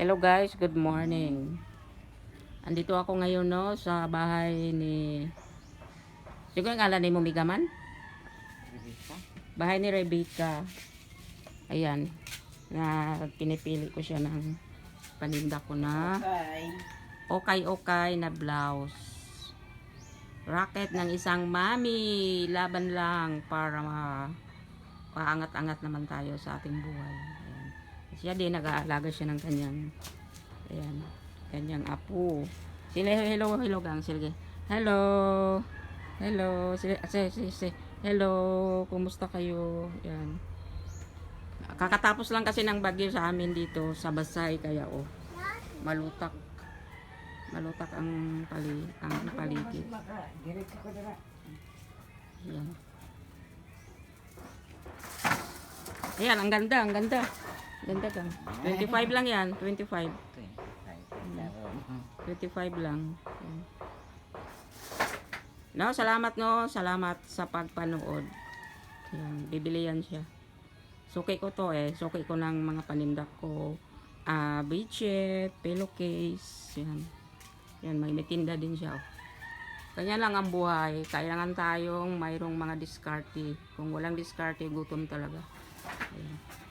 Hello guys, good morning. Andito ako ngayon no sa bahay ni siguro ang ngalan ni mo Migaman? Rebecca? Bahay ni Rebecca. Ayan. Na pinipili ko siya ng paninda ko na okay na blouse. Racket ng isang mami. Laban lang para paangat-angat naman tayo sa ating buhay. Ayan. Siya din nag-aalaga siya ng kanyang apo. Sila hello gang sige. Hello. Hello. Sige. Hello. Kumusta kayo? Yan. Kakatapos lang kasi ng bagyo sa amin dito sa Basay kaya malutak. Malutak ang paligid. Yan. Ayan, ang ganda. Ganda kang. 25 lang yan, 25. 25 lang. Yan. No, salamat no. Salamat sa pagpanood. Yan, bibili yan siya. Suki ko to Suki ko ng mga paninda ko. Bedsheet, pillowcase. Yan. Yan, may tinda din siya. Kanya lang ang buhay. Kailangan tayong mayroong mga diskarte. Kung walang diskarte, gutom talaga. Ayan.